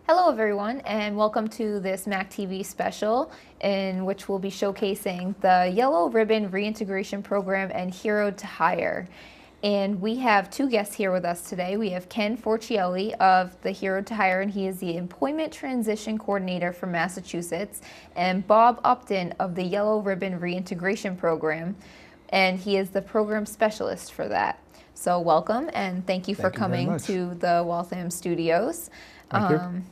Hello everyone, and welcome to this MAC-TV special in which we'll be showcasing the Yellow Ribbon Reintegration Program and Hero to Hire. And we have two guests here with us today. We have Ken Forchielli of the Hero to Hire, and he is the Employment Transition Coordinator from Massachusetts, and Bob Upton of the Yellow Ribbon Reintegration Program, and he is the Program Specialist for that. So welcome, and thank you for coming to the Waltham studios. Thank you.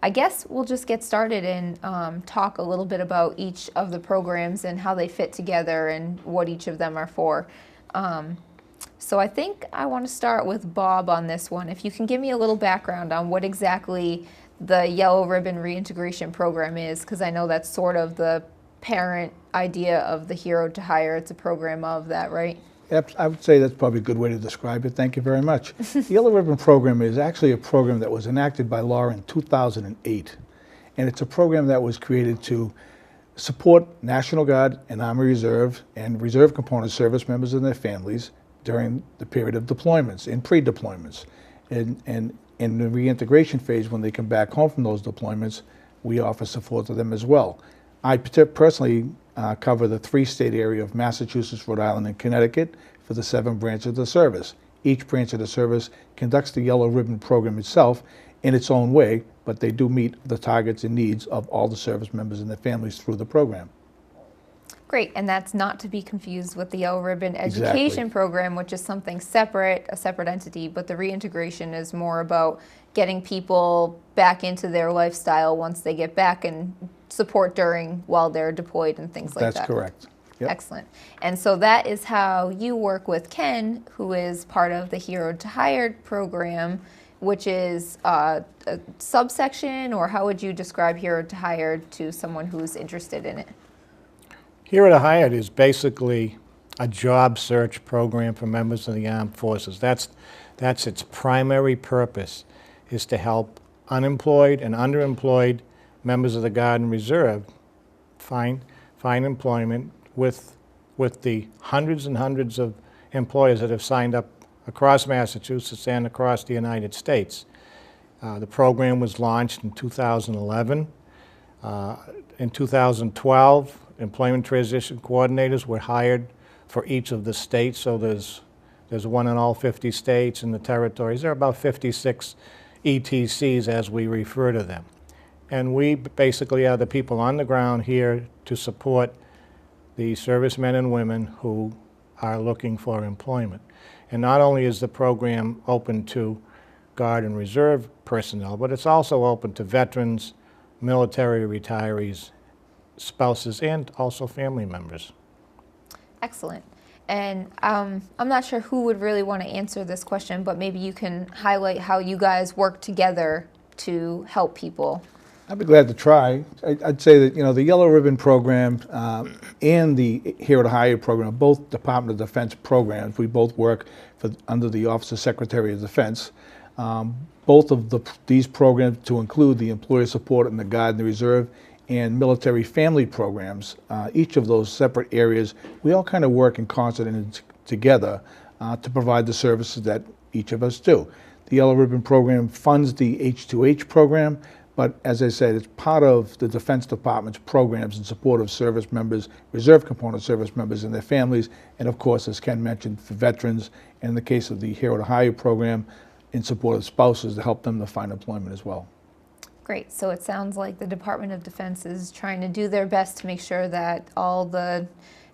I guess we'll just get started and talk a little bit about each of the programs and how they fit together and what each of them are for. So I think I want to start with Bob on this one. If you can give me a little background on what exactly the Yellow Ribbon Reintegration Program is, because I know that's sort of the parent idea of the Hero to Hire. It's a program of that, right? I would say that's probably a good way to describe it. Thank you very much. The Yellow Ribbon Program is actually a program that was enacted by law in 2008. And it's a program that was created to support National Guard and Army Reserve and Reserve Component service members and their families during the period of deployments and pre-deployments. And in the reintegration phase, when they come back home from those deployments, we offer support to them as well. I personally cover the three-state area of Massachusetts, Rhode Island, and Connecticut for the 7 branches of the service. Each branch of the service conducts the Yellow Ribbon Program itself in its own way, but they do meet the targets and needs of all the service members and their families through the program. Great, and that's not to be confused with the Yellow Ribbon Education Program, which is something separate, a separate entity, but the reintegration is more about getting people back into their lifestyle once they get back and support while they're deployed and things like that. That's correct. Yep. Excellent. And so that is how you work with Ken, who is part of the Hero to Hire program, which is a subsection, or how would you describe Hero to Hire to someone who's interested in it? Hero to Hire is basically a job search program for members of the armed forces. That's its primary purpose, is to help unemployed and underemployed members of the Guard and Reserve find employment with the hundreds and hundreds of employers that have signed up across Massachusetts and across the United States. The program was launched in 2011. In 2012, Employment Transition Coordinators were hired for each of the states, so there's one in all 50 states and the territories. There are about 56 ETCs, as we refer to them. And we basically are the people on the ground here to support the servicemen and women who are looking for employment. And not only is the program open to Guard and Reserve personnel, but it's also open to veterans, military retirees, spouses, and also family members. Excellent. And I'm not sure who would really want to answer this question, but maybe you can highlight how you guys work together to help people. I'd be glad to try. I'd say that the Yellow Ribbon Program and the Hero to Hire program are both Department of Defense programs. We both work under the Office of Secretary of Defense. Both of these programs, to include the employer support and the Guard and the Reserve and military family programs, each of those separate areas, we all kind of work in concert and together to provide the services that each of us do. The Yellow Ribbon Program funds the H2H program, but as I said, it's part of the Defense Department's programs in support of service members, Reserve Component service members and their families, and of course, as Ken mentioned, for veterans, and in the case of the Hero to Hire program, in support of spouses to help them to find employment as well. Great. So it sounds like the Department of Defense is trying to do their best to make sure that all the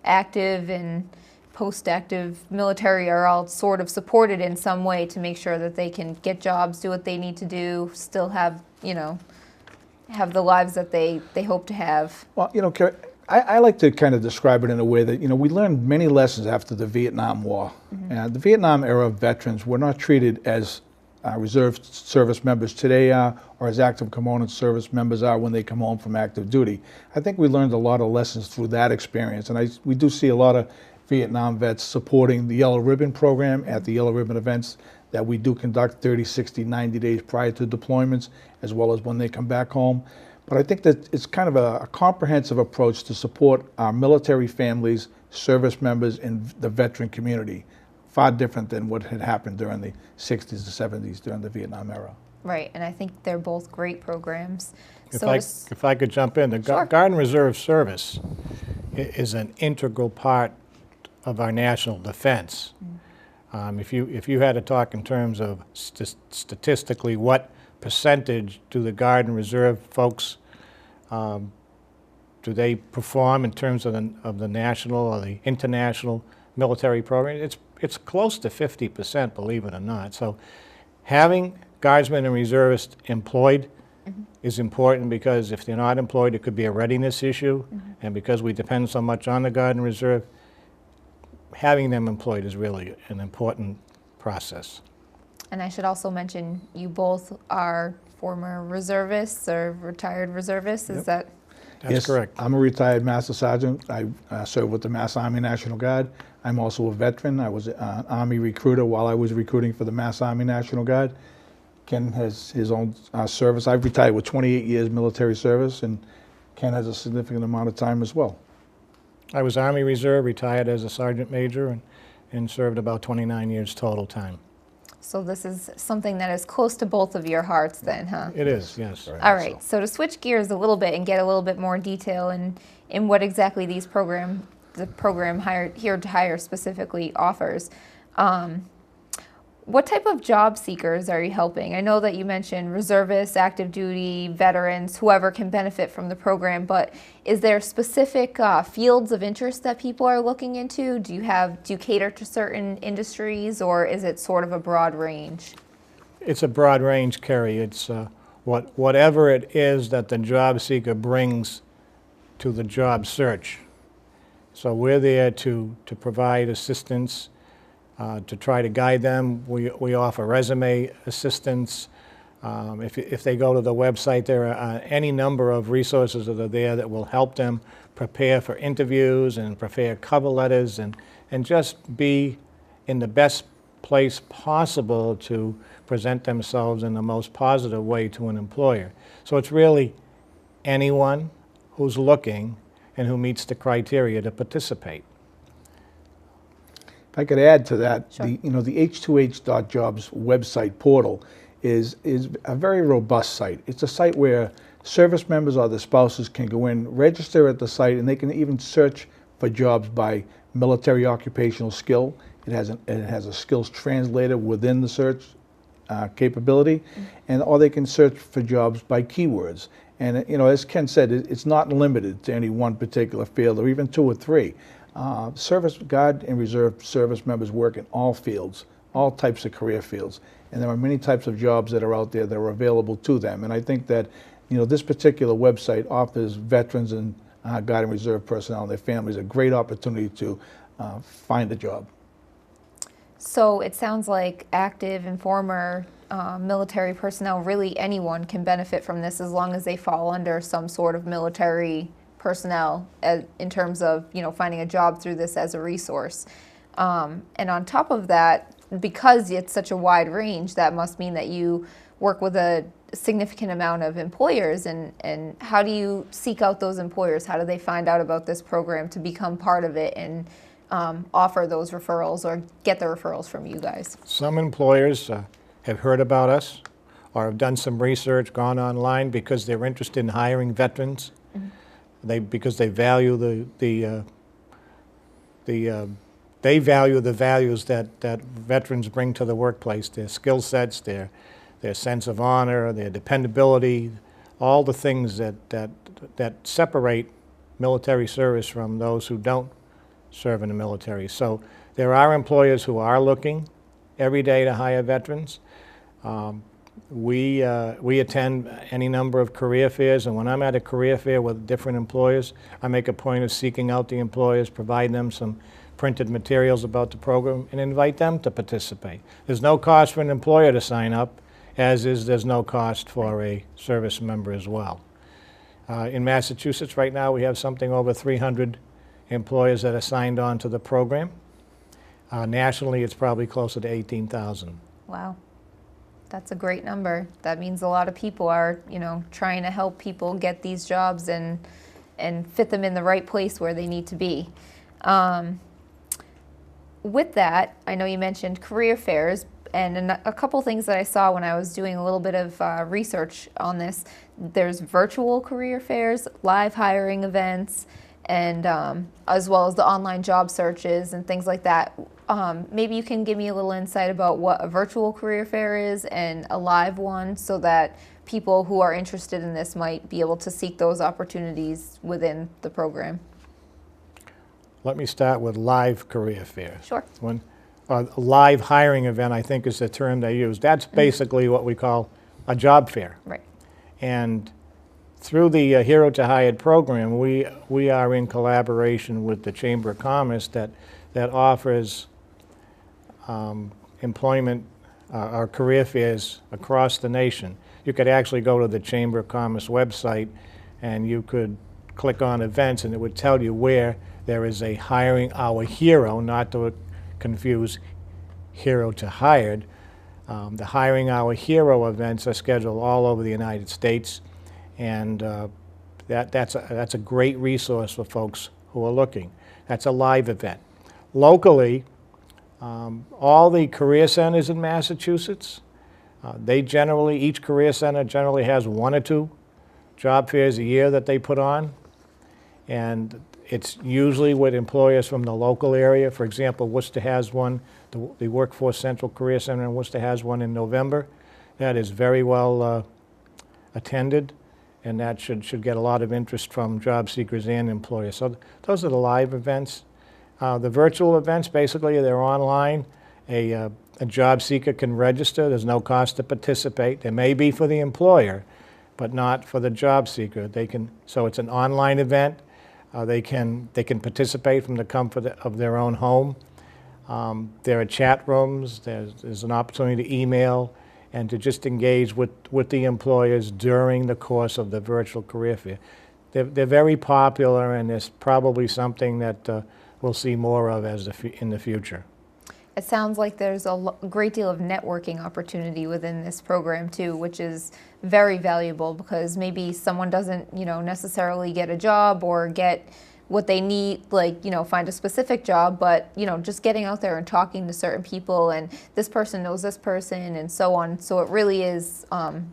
active and post-active military are all sort of supported in some way to make sure that they can get jobs, do what they need to do, still have, have the lives that they hope to have. Well, Carrie, I like to kind of describe it in a way that, we learned many lessons after the Vietnam War. The Vietnam era veterans were not treated as reserve service members today are, or as active component service members are when they come home from active duty. I think we learned a lot of lessons through that experience, and we do see a lot of Vietnam vets supporting the Yellow Ribbon Program at the Yellow Ribbon events that we do conduct 30, 60, 90 days prior to deployments, as well as when they come back home. But I think that it's kind of a comprehensive approach to support our military families, service members, and the veteran community. Far different than what had happened during the 60s and 70s during the Vietnam era. Right, and I think they're both great programs. If I could jump in, the Sure. Guard and Reserve Service is an integral part of our national defense. If you had to talk in terms of statistically, what percentage do the Guard and Reserve folks do they perform in terms of the national or the international military program? It's close to 50%, believe it or not. So having Guardsmen and Reservists employed is important, because if they're not employed, it could be a readiness issue. And because we depend so much on the Guard and Reserve, having them employed is really an important process. And I should also mention, you both are former reservists or retired reservists, is that? That's Yes, correct. I'm a retired Master Sergeant. I served with the Mass Army National Guard. I'm also a veteran. I was an Army recruiter while I was recruiting for the Mass Army National Guard. Ken has his own service. I've retired with 28 years military service, and Ken has a significant amount of time as well. I was Army Reserve, retired as a Sergeant Major, and served about 29 years total time. So this is something that is close to both of your hearts then, huh? It is, yes. All right, so to switch gears a little bit and get a little bit more detail in what exactly the program Hired to Hire specifically offers. What type of job seekers are you helping? I know that you mentioned reservists, active duty, veterans, whoever can benefit from the program, but is there specific fields of interest that people are looking into? Do you cater to certain industries, or is it sort of a broad range? It's a broad range, Kerry. It's whatever it is that the job seeker brings to the job search. So we're there to provide assistance, to try to guide them. We offer resume assistance. If they go to the website, there are any number of resources that are there that will help them prepare for interviews and prepare cover letters and just be in the best place possible to present themselves in the most positive way to an employer. So it's really anyone who's looking and who meets the criteria to participate. If I could add to that, Sure. the H2H.jobs website portal is a very robust site. It's a site where service members or their spouses can go in, register at the site, and they can even search for jobs by military occupational skill. It has a skills translator within the search capability, or they can search for jobs by keywords. And as Ken said, it's not limited to any one particular field or even two or three. Service Guard and Reserve service members work in all fields, all types of career fields, and there are many types of jobs that are out there that are available to them. And I think that this particular website offers veterans and Guard and Reserve personnel and their families a great opportunity to find a job. So it sounds like active and former military personnel, really anyone can benefit from this as long as they fall under some sort of military personnel in terms of finding a job through this as a resource. And on top of that, because it's such a wide range, that must mean that you work with a significant amount of employers. And how do you seek out those employers? How do they find out about this program to become part of it and offer those referrals or get the referrals from you guys? Some employers have heard about us or have done some research, gone online because they're interested in hiring veterans. Because they value the values that veterans bring to the workplace, their skill sets, their sense of honor, their dependability, all the things that separate military service from those who don't serve in the military. So there are employers who are looking every day to hire veterans. We attend any number of career fairs, and when I'm at a career fair with different employers, I make a point of seeking out the employers, provide them some printed materials about the program, and invite them to participate. There's no cost for an employer to sign up, there's no cost for a service member as well. In Massachusetts right now, we have something over 300 employers that are signed on to the program. Nationally, it's probably closer to 18,000. Wow. That's a great number. That means a lot of people are, trying to help people get these jobs and fit them in the right place where they need to be. With that, I know you mentioned career fairs. And a couple things that I saw when I was doing a little bit of research on this, there's virtual career fairs, live hiring events, and as well as the online job searches and things like that. Maybe you can give me a little insight about what a virtual career fair is and a live one, so that people who are interested in this might be able to seek those opportunities within the program. Let me start with live career fair. Sure. A live hiring event, I think, is the term they use. That's basically what we call a job fair. Right. And through the Hero to Hired program, we are in collaboration with the Chamber of Commerce that offers employment or career fairs across the nation. You could actually go to the Chamber of Commerce website and you could click on events, and it would tell you where there is a Hiring Our Hero, not to confuse Hero to Hired. The Hiring Our Hero events are scheduled all over the United States, and that's a great resource for folks who are looking. That's a live event. Locally, all the career centers in Massachusetts, each career center generally has 1 or 2 job fairs a year that they put on, and it's usually with employers from the local area. For example, Worcester has one, the Workforce Central Career Center in Worcester has one in November. That is very well attended, and that should get a lot of interest from job seekers and employers. So those are the live events. The virtual events, basically, they're online. A job seeker can register. There's no cost to participate. There may be for the employer, but not for the job seeker. So it's an online event. They can participate from the comfort of their own home. There are chat rooms. There's an opportunity to email and to just engage with the employers during the course of the virtual career fair. They're very popular, and it's probably something that we'll see more of in the future. It sounds like there's a great deal of networking opportunity within this program too, which is very valuable, because maybe someone doesn't, necessarily get a job or get what they need, find a specific job, but, just getting out there and talking to certain people, and this person knows this person and so on. So it really is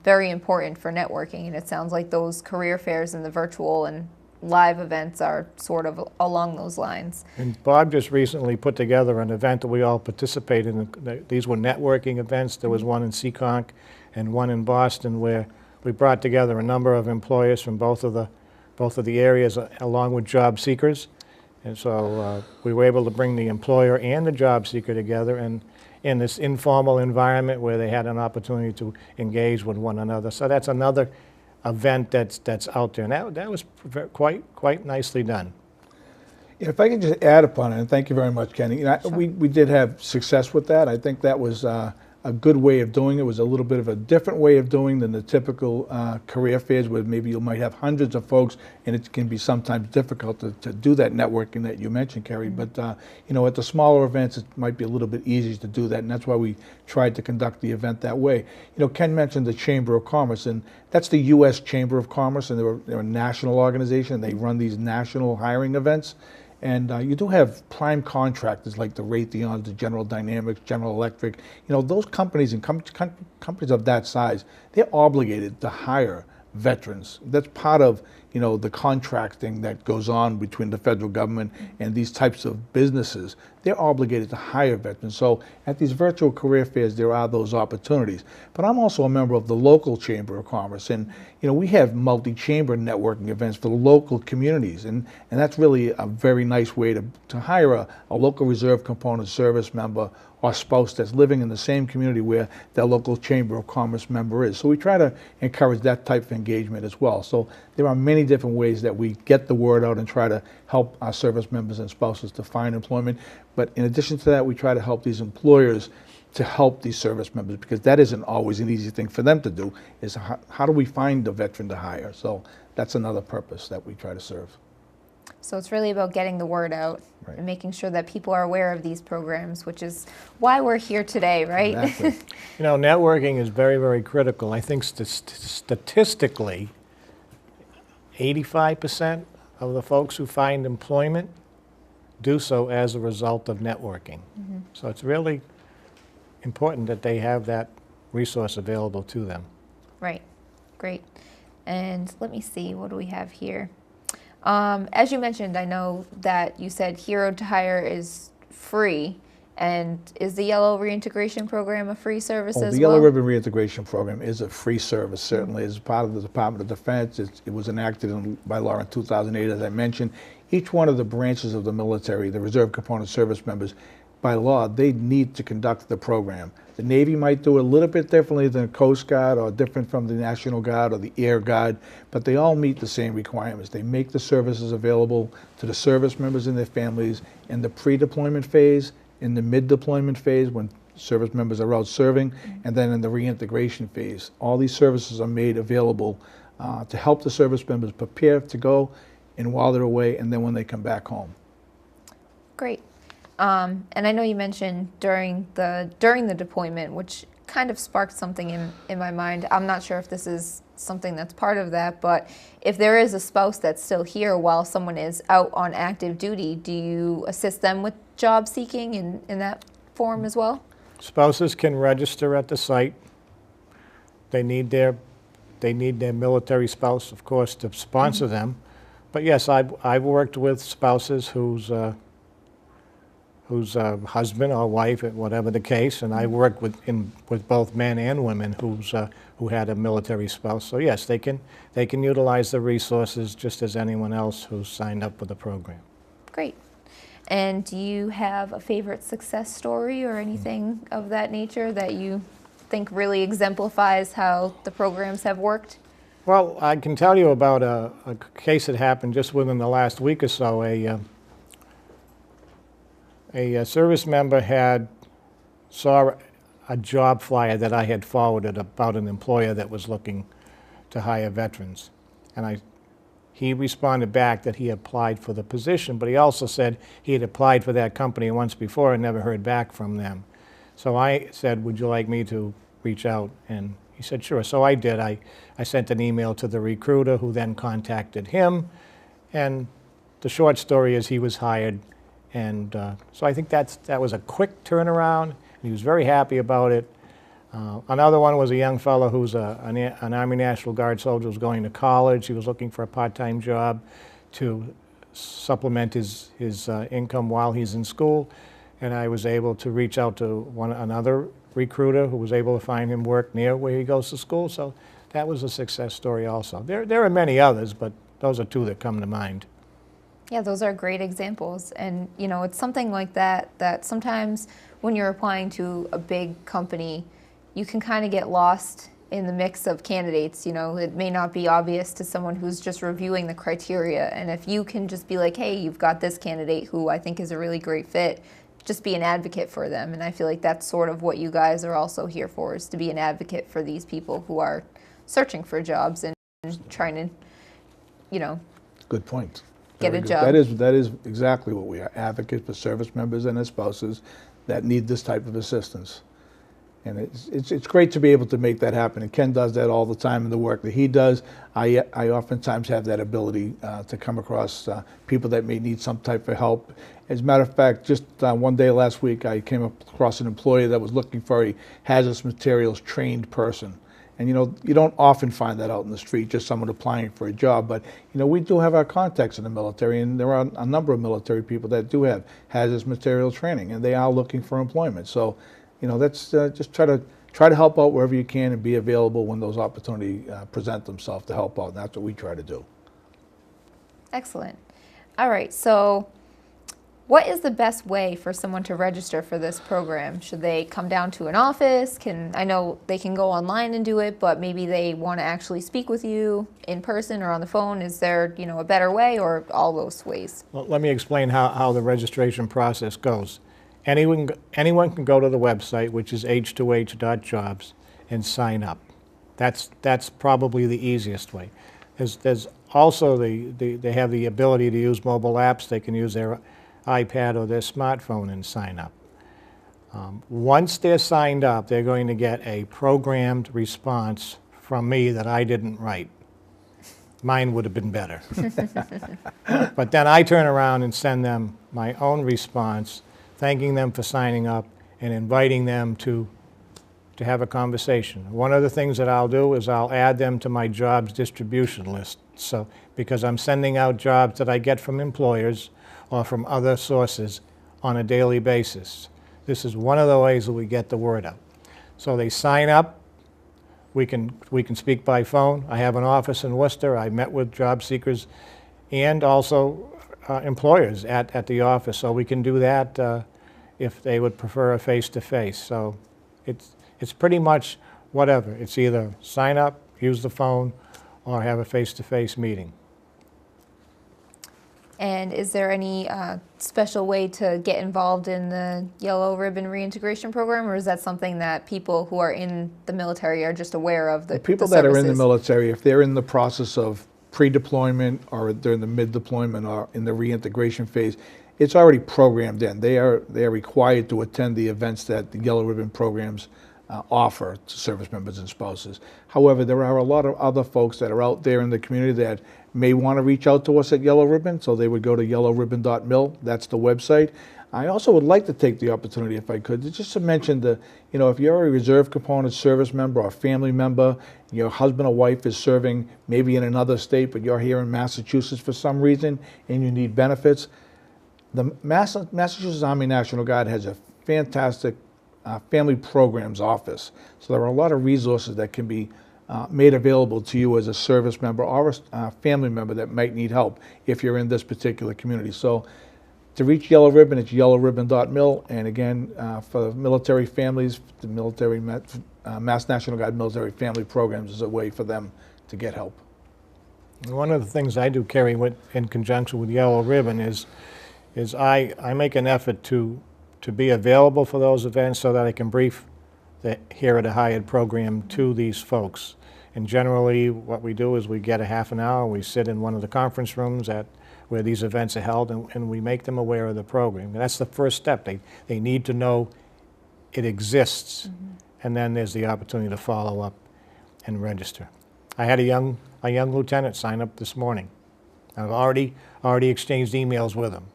very important for networking, and it sounds like those career fairs and the virtual and live events are sort of along those lines. And Bob just recently put together an event that we all participated in. These were networking events. There was one in Seekonk and one in Boston, where we brought together a number of employers from both of the areas, along with job seekers. And so we were able to bring the employer and the job seeker together, and in this informal environment where they had an opportunity to engage with one another. So that's another event that's out there, and that was quite nicely done. If I can just add upon it, and thank you very much, Kenny. Sure. We did have success with that. I think that was a good way of doing it. It was a little bit of a different way of doing than the typical career fairs, where maybe you might have hundreds of folks, and it can be sometimes difficult to do that networking that you mentioned, Carrie. But at the smaller events, it might be a little bit easier to do that, and that's why we tried to conduct the event that way. Ken mentioned the Chamber of Commerce, and that's the U.S. Chamber of Commerce, and they're a national organization, and they run these national hiring events. And you do have prime contractors like the Raytheons, the General Dynamics, General Electric. Those companies and companies of that size, they're obligated to hire veterans. That's part of the contracting that goes on between the federal government and these types of businesses. They're obligated to hire veterans. So at these virtual career fairs, there are those opportunities. But I'm also a member of the local Chamber of Commerce, and we have multi-chamber networking events for the local communities, and that's really a very nice way to hire a local reserve component service member or spouse that's living in the same community where their local Chamber of Commerce member is. So we try to encourage that type of engagement as well. So there are many different ways that we get the word out and try to help our service members and spouses to find employment. But in addition to that, we try to help these employers to help these service members, because that isn't always an easy thing for them to do, is how do we find a veteran to hire? So that's another purpose that we try to serve. So it's really about getting the word out, right, and making sure that people are aware of these programs, which is why we're here today, right? Exactly. Networking is very, very critical. I think statistically, 85% of the folks who find employment do so as a result of networking. Mm-hmm. So it's really important that they have that resource available to them. Right. Great. And let me see, what do we have here? As you mentioned, I know that you said Hero to Hire is free. And is the Yellow Reintegration Program a free service as well? The Yellow Ribbon Reintegration Program is a free service, certainly. As part of the Department of Defense, it was enacted by law in 2008, as I mentioned. Each one of the branches of the military, the reserve component service members, by law, they need to conduct the program. The Navy might do it a little bit differently than the Coast Guard or different from the National Guard or the Air Guard, but they all meet the same requirements. They make the services available to the service members and their families in the pre-deployment phase, in the mid-deployment phase when service members are out serving, and then in the reintegration phase. All these services are made available to help the service members prepare to go and while they're away and then when they come back home. Great. And I know you mentioned during the deployment, which kind of sparked something in my mind. I'm not sure if this is something that's part of that, but if there is a spouse that's still here while someone is out on active duty, do you assist them with job seeking in that form as well? Spouses can register at the site. They need their military spouse, of course, to sponsor them. But yes, I've worked with spouses whose husband or wife, whatever the case, and I worked with both men and women who had a military spouse. So yes, they can utilize the resources just as anyone else who's signed up for the program. Great. And do you have a favorite success story or anything of that nature that you think really exemplifies how the programs have worked? Well, I can tell you about a case that happened just within the last week or so. A service member saw a job flyer that I had forwarded about an employer that was looking to hire veterans. And he responded back that he applied for the position, but he also said he had applied for that company once before and never heard back from them. So I said, would you like me to reach out? And he said, sure. So I did. I sent an email to the recruiter who then contacted him. And the short story is he was hired. And so I think that was a quick turnaround. He was very happy about it. Another one was a young fellow who's an Army National Guard soldier who was going to college. He was looking for a part-time job to supplement his income while he's in school. And I was able to reach out to another recruiter who was able to find him work near where he goes to school. So that was a success story also. There are many others, but those are two that come to mind. Yeah, those are great examples. And, you know, it's something like that sometimes when you're applying to a big company, you can kind of get lost in the mix of candidates. You know, it may not be obvious to someone who's just reviewing the criteria. And if you can just be like, hey, you've got this candidate who I think is a really great fit, just be an advocate for them. And I feel like that's sort of what you guys are also here for, is to be an advocate for these people who are searching for jobs and trying to, you know, good point. Get a job. That is exactly what we are, advocates for service members and their spouses that need this type of assistance. And it's great to be able to make that happen. And Ken does that all the time in the work that he does. I oftentimes have that ability to come across people that may need some type of help. As a matter of fact, just one day last week, I came across an employee that was looking for a hazardous materials trained person. And you know, you don't often find that out in the street, just someone applying for a job. But you know, we do have our contacts in the military, and there are a number of military people that do have hazardous materials training, and they are looking for employment. So, you know, that's just try to help out wherever you can and be available when those opportunities present themselves to help out. And that's what we try to do. Excellent. All right. So, what is the best way for someone to register for this program? Should they come down to an office? I know they can go online and do it, but maybe they want to actually speak with you in person or on the phone. Is there, you know, a better way, or all those ways? Well, let me explain how the registration process goes. Anyone can go to the website, which is h2h.jobs, and sign up. That's probably the easiest way. There's also they have the ability to use mobile apps. They can use their iPad or their smartphone and sign up. Once they're signed up, they're going to get a programmed response from me that I didn't write. Mine would have been better. But then I turn around and send them my own response, thanking them for signing up and inviting them to have a conversation. One of the things that I'll do is I'll add them to my jobs distribution list. So, because I'm sending out jobs that I get from employers or from other sources on a daily basis. This is one of the ways that we get the word out. So they sign up. We can speak by phone. I have an office in Worcester. I met with job seekers and also employers at the office. So we can do that if they would prefer a face-to-face. So it's pretty much whatever. It's either sign up, use the phone, or have a face-to-face meeting. And is there any special way to get involved in the Yellow Ribbon Reintegration Program, or is that something that people who are in the military are just aware of? The people that are in the military, if they're in the process of pre-deployment or they're in the mid-deployment or in the reintegration phase, it's already programmed in. They are required to attend the events that the Yellow Ribbon programs offer to service members and spouses. However, there are a lot of other folks that are out there in the community that may want to reach out to us at Yellow Ribbon, so they would go to yellowribbon.mil. That's the website. I also would like to take the opportunity, if I could, just to mention if you're a reserve component service member or a family member, your husband or wife is serving maybe in another state, but you're here in Massachusetts for some reason and you need benefits, the Massachusetts Army National Guard has a fantastic family programs office. So there are a lot of resources that can be made available to you as a service member or a family member that might need help if you're in this particular community. So to reach Yellow Ribbon, it's yellowribbon.mil. And again, for military families, the Mass National Guard military family programs is a way for them to get help. One of the things I do carry in conjunction with Yellow Ribbon is I make an effort to be available for those events so that I can brief the Hired and Hired program to these folks. And generally what we do is we get a half an hour, we sit in one of the conference rooms where these events are held, and we make them aware of the program. And that's the first step. They need to know it exists, and then there's the opportunity to follow up and register. I had a young lieutenant sign up this morning. I've already exchanged emails with him.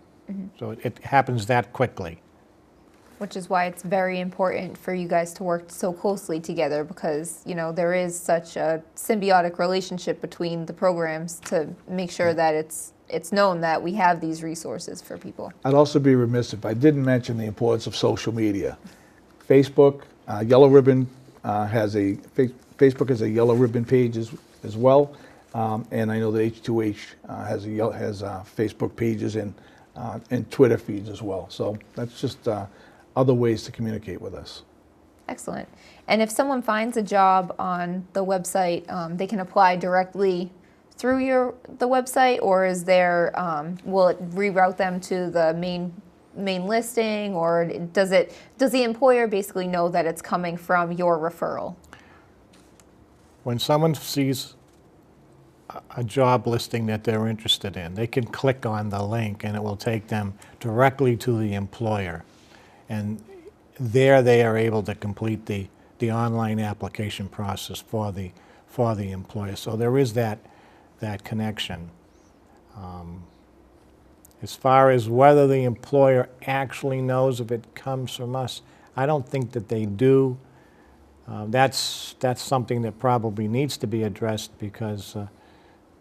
So it happens that quickly. Which is why it's very important for you guys to work so closely together, because there is such a symbiotic relationship between the programs to make sure that it's known that we have these resources for people. I'd also be remiss if I didn't mention the importance of social media. Facebook, Yellow Ribbon has a Yellow Ribbon page as well, and I know that H2H has Facebook pages and Twitter feeds as well. So that's just other ways to communicate with us. Excellent. And if someone finds a job on the website, they can apply directly through the website, or is there will it reroute them to the main listing, or does the employer basically know that it's coming from your referral? When someone sees a job listing that they're interested in, they can click on the link and it will take them directly to the employer. And there they are able to complete the online application process for the employer. So there is that connection. As far as whether the employer actually knows if it comes from us, I don't think that they do. That's something that probably needs to be addressed, because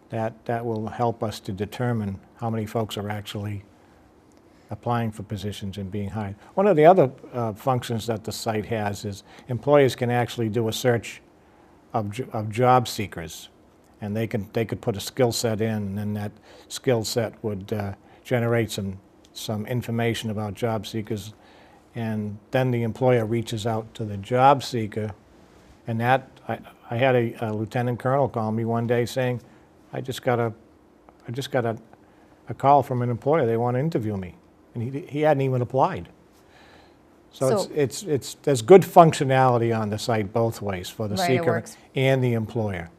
that will help us to determine how many folks are actually applying for positions and being hired. One of the other functions that the site has is employers can actually do a search of job seekers, and they could put a skill set in, and then that skill set would generate some information about job seekers, and then the employer reaches out to the job seeker. And that I had a lieutenant colonel call me one day saying, I just got a call from an employer. They want to interview me, and he hadn't even applied. So there's good functionality on the site both ways for the seeker and the employer.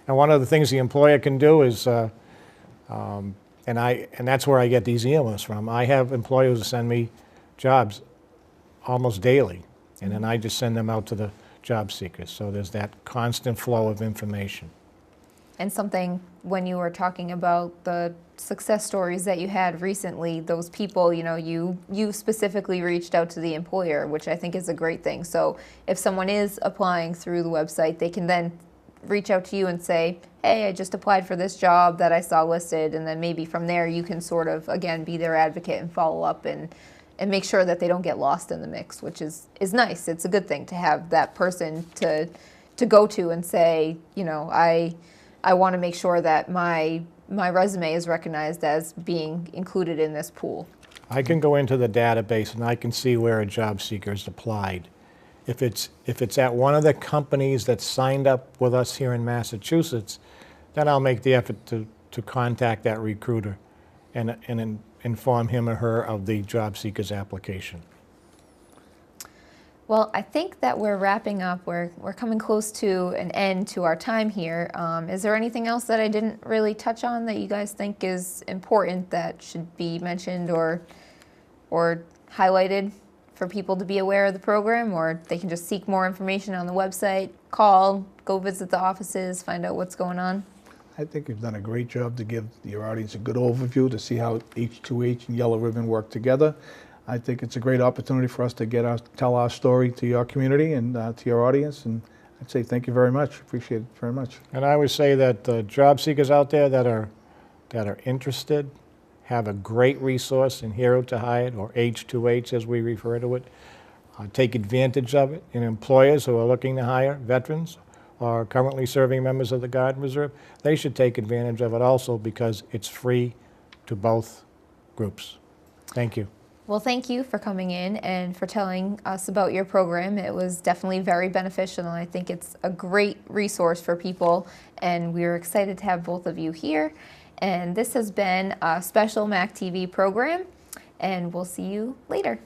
And one of the things the employer can do is, and that's where I get these emails from. I have employers who send me jobs almost daily, and then I just send them out to the job seekers. So there's that constant flow of information. And something, when you were talking about the success stories that you had recently, those people, you specifically reached out to the employer, which I think is a great thing. So if someone is applying through the website, they can then reach out to you and say, hey, I just applied for this job that I saw listed, and then maybe from there you can sort of, again, be their advocate and follow up and make sure that they don't get lost in the mix, which is nice. It's a good thing to have that person to go to and say, I want to make sure that my resume is recognized as being included in this pool. I can go into the database and I can see where a job seeker's applied. If it's at one of the companies that signed up with us here in Massachusetts, then I'll make the effort to contact that recruiter and inform him or her of the job seeker's application. Well, I think that we're wrapping up. We're coming close to an end to our time here. Is there anything else that I didn't really touch on that you guys think is important that should be mentioned or highlighted for people to be aware of the program, or they can just seek more information on the website, call, go visit the offices, find out what's going on? I think you've done a great job to give your audience a good overview to see how H2H and Yellow Ribbon work together. I think it's a great opportunity for us to tell our story to your community and to your audience, and I'd say thank you very much. Appreciate it very much. And I would say that the job seekers out there that are interested have a great resource in Hero to Hired, or H2H as we refer to it. Take advantage of it. And employers who are looking to hire veterans or currently serving members of the Guard and Reserve, they should take advantage of it also, because it's free to both groups. Thank you. Well, thank you for coming in and for telling us about your program. It was definitely very beneficial, and I think it's a great resource for people, and we're excited to have both of you here. And this has been a special MAC-TV program, and we'll see you later.